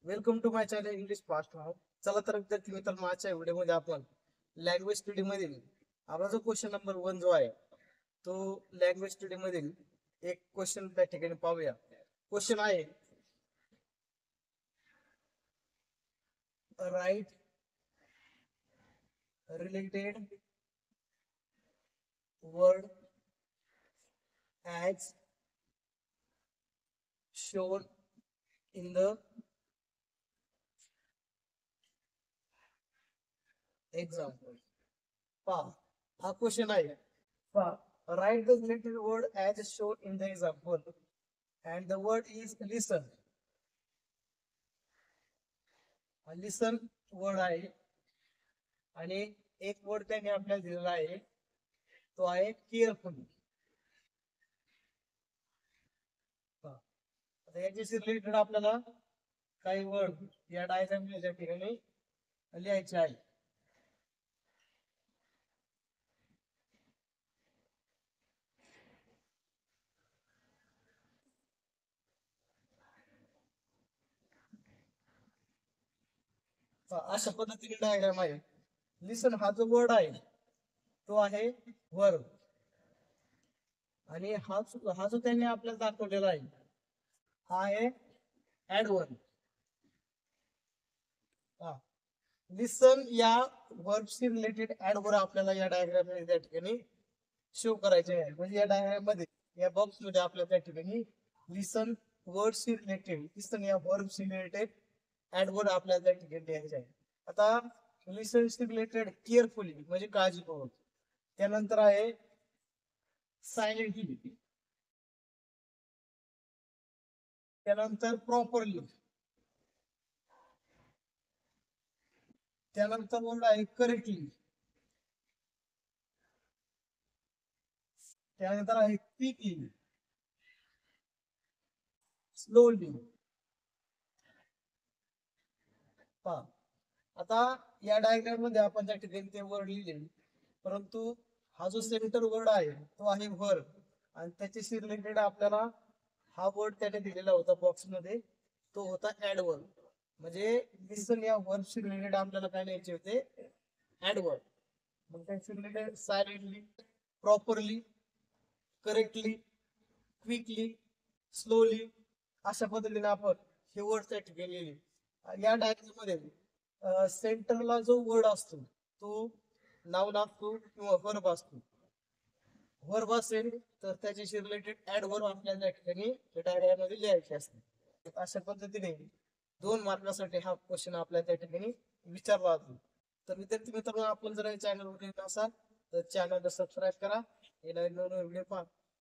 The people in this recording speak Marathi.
Welcome to my channel English fast now. चला तर विद्यार्थी मित्रांनो, आजच्या व्हिडिओमध्ये आपण लँग्वेज स्टडी मधील आपला जो क्वेश्चन नंबर 1 जो आहे तो लँग्वेज स्टडी मधील एक क्वेश्चन त्या ठिकाणी पाहूया. क्वेश्चन आहे, write related word as shown in the example. पहा, हा क्वेश्चन आहे. पहा, write the related word as shown in the example and the word is listen. Listen word आहे आणि एक वर्ड त्याने आपल्याला दिलेला आहे, तो आहे केअरफुली. आता याच्याशी रिलेटेड आपल्याला काही वर्ड या डायग्राम या ठिकाणी लिहायचे आहे. अशा पद्धतीने डायग्राम आहे. लिसन हा जो वर्ड आहे तो आहे वर्ब आणि हा जो त्यांनी आपल्याला दाखवलेला आहे हा आहे ऍडवर्ब. लिसन या वर्बशी रिलेटेड ऍडवर्ब आपल्याला या डायग्राम मध्ये त्या ठिकाणी शो करायचे आहे. म्हणजे या डायग्राम मध्ये या बॉक्स मध्ये आपल्याला त्या ठिकाणी लिसन वर्डशी रिलेटेड, लिसन या वर्बशी रिलेटेड ऍडवर्ब आपल्याला त्या ठिकाणी लिहायचे आहे. आता लिसनशी रिलेटेड केअरफुली म्हणजे काळजीपूर्वक, त्यानंतर आहे सायलेंटली, त्यानंतर प्रॉपरली, त्यानंतर वर्ड आहे करेक्टली, त्यानंतर आहे क्विकली, स्लोली. पहा, आता या डायग्राम मध्ये आपण त्या ठिकाणी ते वर्ड लिहिले, परंतु हा जो सेंटर वर्ड आहे तो आहे वर्ब आणि त्याच्याशी रिलेटेड आपल्याला हा वर्ड त्याने दिलेला होता बॉक्स मध्ये, तो होता ऍडवर्ब. म्हणजे लिसन या वर्बशी रिलेटेड आपल्याला काय लिहायचे होते, ऍडवर्ब. मग त्याशी related silently, properly, correctly, quickly, slowly अशा पद्धतीने आपण हे वर्ड त्या ठिकाणी लिहिले. या डायग्राम मध्ये सेंटरला जो वर्ड असतो तो नाउन असतो किंवा वर्ब असतो. वर्ब असेल तर त्याच्याशी रिलेटेड ऍडवर्ब आपल्याला त्या ठिकाणी डायग्राम मध्ये लिहायचे असते. अशा पद्धतीने 2 मार्कासाठी हा क्वेश्चन आपल्याला त्या ठिकाणी विचारला जातो. तर विद्यार्थी मित्रांनो, आपण जर या चॅनलवर नवीन असाल तर चॅनलला सबस्क्राईब करा, नवीन व्हिडिओ पहा.